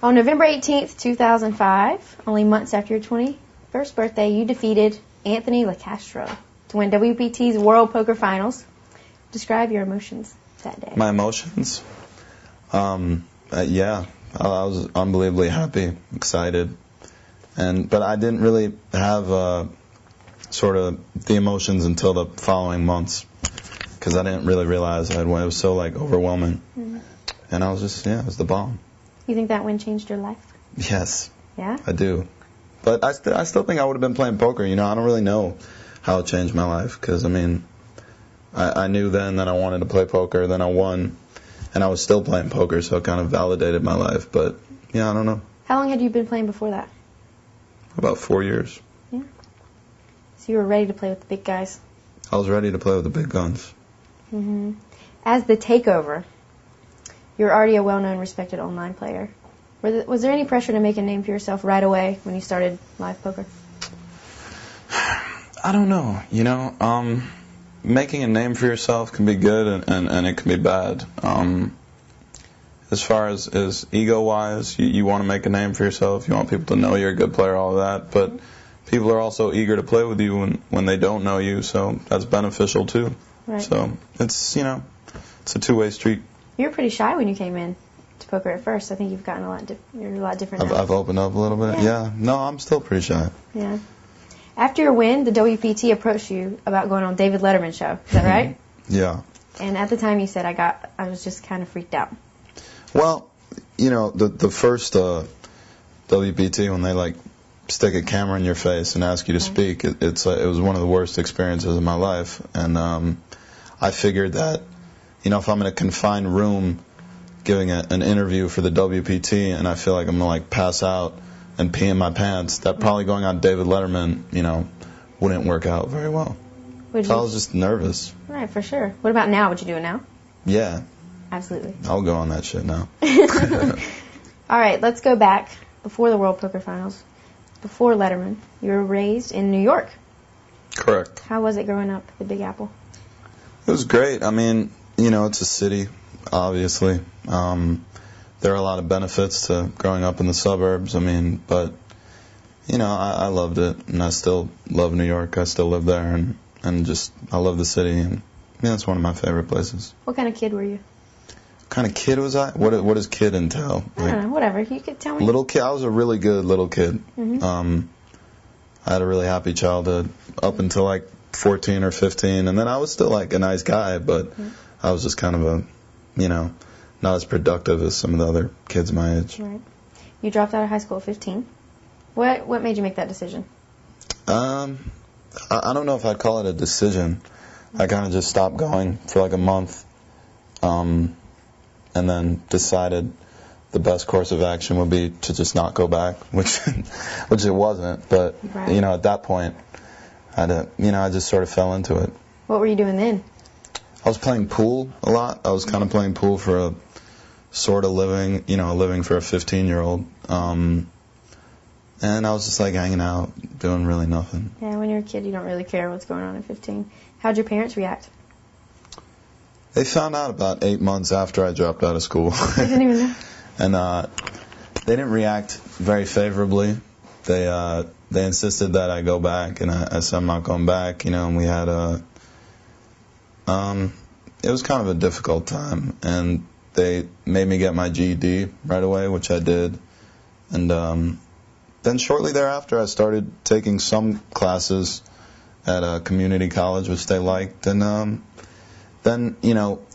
On November 18th, 2005, only months after your 21st birthday, you defeated Anthony LaCastro to win WPT's World Poker Finals. Describe your emotions that day. My emotions? Yeah, I was unbelievably happy, excited, but I didn't really have sort of the emotions until the following months, because I didn't really realize I had won. It was so overwhelming, and I was just it was the bomb. You think that win changed your life? Yes. Yeah? I do. But I still think I would have been playing poker. I don't really know how it changed my life, because, I knew then that I wanted to play poker, then I won, and I was still playing poker, so it kind of validated my life. But, I don't know. How long had you been playing before that? About 4 years. Yeah. So you were ready to play with the big guys? I was ready to play with the big guns. Mm-hmm. As the takeover, you're already a well-known, respected online player. Was there any pressure to make a name for yourself right away when you started live poker? I don't know. Making a name for yourself can be good and it can be bad. As far as ego-wise, you want to make a name for yourself. You want people to know you're a good player, all of that. But people are also eager to play with you when they don't know you, so that's beneficial too. Right. So it's it's a two-way street. You were pretty shy when you came in to poker at first. I think you've gotten you're a lot different now. I've opened up a little bit. Yeah. No, I'm still pretty shy. Yeah. After your win, the WPT approached you about going on David Letterman's show. Is that right? Yeah. And at the time you said, I was just kind of freaked out. Well, the first WPT, when they stick a camera in your face and ask you to speak, it was one of the worst experiences of my life. And I figured that, if I'm in a confined room giving an interview for the WPT and I feel like I'm going to pass out and pee in my pants, that probably going on David Letterman, wouldn't work out very well. So I was just nervous. Right, for sure. What about now? Would you do it now? Yeah. Absolutely. I'll go on that shit now. All right, let's go back before the World Poker Finals. Before Letterman, you were raised in New York. Correct. How was it growing up at the Big Apple? It was great. It's a city, obviously. There are a lot of benefits to growing up in the suburbs. But, I loved it, and I still love New York. I still live there, and just, I love the city, and it's one of my favorite places. What kind of kid were you? What kind of kid was I? What does kid entail? I don't know, whatever. You could tell me. Little kid. I was a really good little kid. I had a really happy childhood up until 14 or 15, and then I was still a nice guy, but I was just kind of not as productive as some of the other kids my age. Right. You dropped out of high school at 15. What made you make that decision? I don't know if I'd call it a decision. I kind of just stopped going for a month, and then decided the best course of action would be to just not go back, which it wasn't. But right. At that point, I just sort of fell into it. What were you doing then? I was playing pool a lot. I was kind of playing pool for a sort of living, a living for a 15-year-old. And I was just hanging out, doing really nothing. Yeah, when you're a kid, you don't really care what's going on at 15. How'd your parents react? They found out about 8 months after I dropped out of school. They didn't even know? And they didn't react very favorably. They insisted that I go back, and I said I'm not going back, and we had it was kind of a difficult time, and they made me get my GED right away, which I did. And then shortly thereafter, I started taking some classes at a community college, which they liked. And then,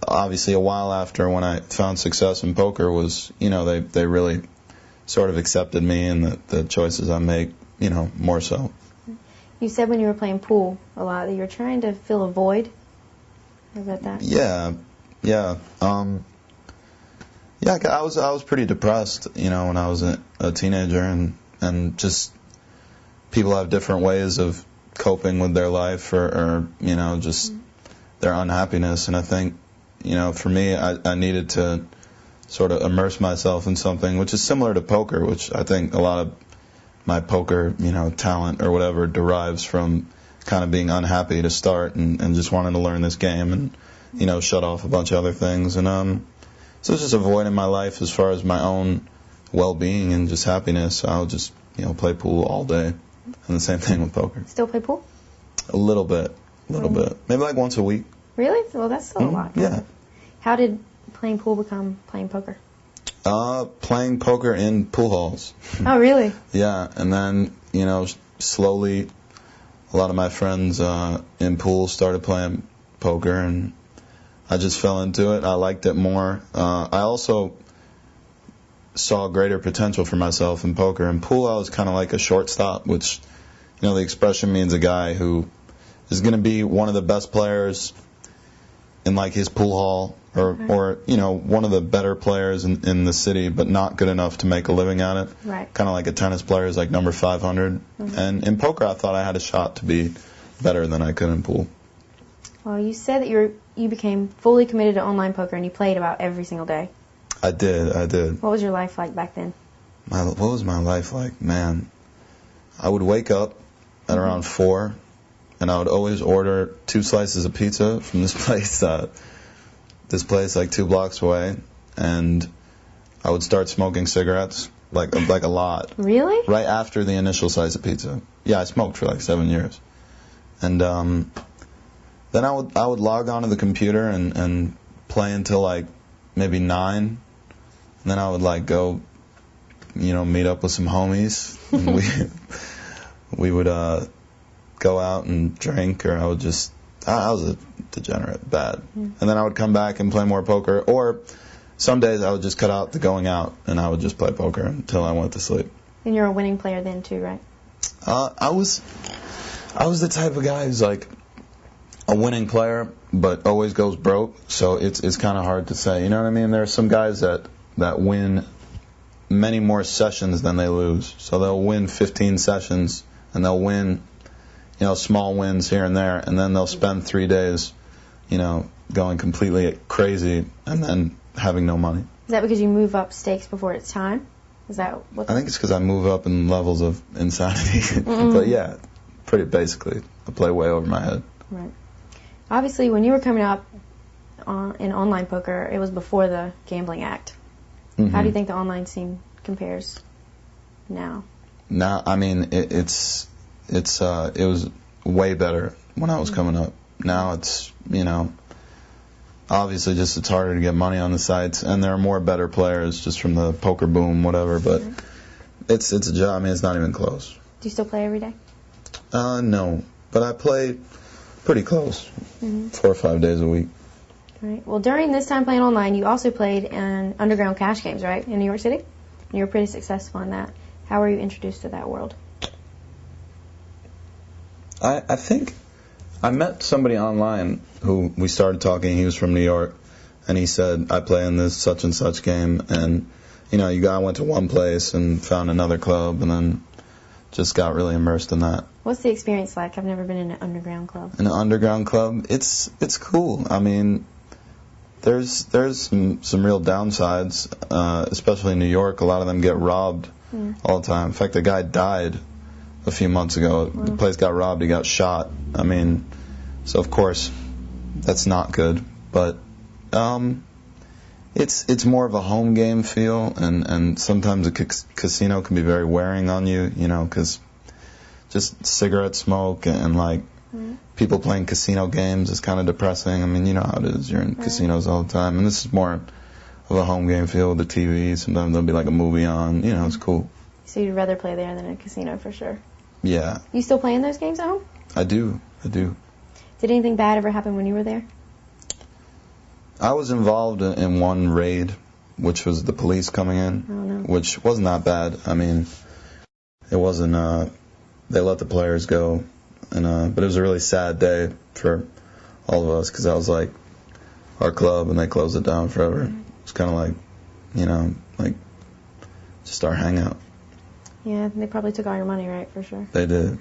obviously a while after, when I found success in poker, was, they really sort of accepted me and the choices I make, more so. You said when you were playing pool a lot that you were trying to fill a void. Is that that? Yeah. I was pretty depressed, when I was a teenager, and just people have different ways of coping with their life or just their unhappiness. And I think, for me, I needed to sort of immerse myself in something which is similar to poker, which I think a lot of my poker, talent or whatever derives from kind of being unhappy to start and just wanting to learn this game and, shut off a bunch of other things. And so it's just a void in my life as far as my own well-being and just happiness, I'll just, play pool all day. And the same thing with poker. Still play pool? A little bit. Maybe like once a week. Really? Well, that's still a lot. Yeah. How did playing pool become playing poker? Playing poker in pool halls. Oh, really? Yeah, and then, slowly a lot of my friends in pool started playing poker, and I just fell into it. I liked it more. I also saw greater potential for myself in poker. In pool, I was kind of like a shortstop, which, the expression means a guy who is going to be one of the best players in like his pool hall, or one of the better players in the city, but not good enough to make a living at it. Right. Kind of like a tennis player is like number 500. Mm-hmm. And in poker, I thought I had a shot to be better than I could in pool. Well, you said that you became fully committed to online poker and you played about every single day. I did. What was your life like back then? What was my life like? Man, I would wake up at around 4, and I would always order 2 slices of pizza from this place like 2 blocks away, and I would start smoking cigarettes, like a lot. Really? Right after the initial slice of pizza. Yeah, I smoked for like 7 years. And then I would log onto the computer and play until like maybe 9. And then I would like go, meet up with some homies, and we would go out and drink, or I was a degenerate, bad. And then I would come back and play more poker, or some days I would just cut out the going out and I would just play poker until I went to sleep. And you're a winning player then too, right? I was the type of guy who's like a winning player, but always goes broke. So it's kind of hard to say. You know what I mean? There are some guys that win many more sessions than they lose. So they'll win 15 sessions and they'll win, small wins here and there, and then they'll spend 3 days, going completely crazy and then having no money. Is that because you move up stakes before it's time? Is that what? I think it's because I move up in levels of insanity. But yeah, pretty basically, I play way over my head. Right. Obviously, when you were coming up in online poker, it was before the Gambling Act. Mm-hmm. How do you think the online scene compares now? Now, I mean, it was way better when I was coming up. Now it's, obviously just it's harder to get money on the sites, and there are more better players just from the poker boom, whatever, but it's a job. I mean, it's not even close. Do you still play every day? No, but I play pretty close, 4 or 5 days a week. Right. Well, during this time playing online, you also played in underground cash games, right, in New York City? And you were pretty successful in that. How were you introduced to that world? I think I met somebody online who we started talking. He was from New York, and he said, I play in this such and such game. And, I went to one place and found another club, and then just got really immersed in that. What's the experience like? I've never been in an underground club. In an underground club? It's cool. I mean, there's some real downsides, especially in New York. A lot of them get robbed all the time. In fact, a guy died a few months ago. Wow. The place got robbed. He got shot. I mean, so of course, that's not good. But it's more of a home game feel, and sometimes a casino can be very wearing on you, because just cigarette smoke and like people playing casino games is kind of depressing. I mean, you know how it is. You're in casinos all the time, and this is more of a home game feel with the TV. Sometimes there'll be like a movie on. It's cool. So you'd rather play there than a casino for sure. Yeah. You still playing those games at home? I do. Did anything bad ever happen when you were there? I was involved in one raid, which was the police coming in, oh, no. which wasn't that bad. I mean, it wasn't. They let the players go, but it was a really sad day for all of us because that was like our club, and they closed it down forever. It's kind of like, like just our hangout. Yeah, they probably took all your money, right? For sure. They did.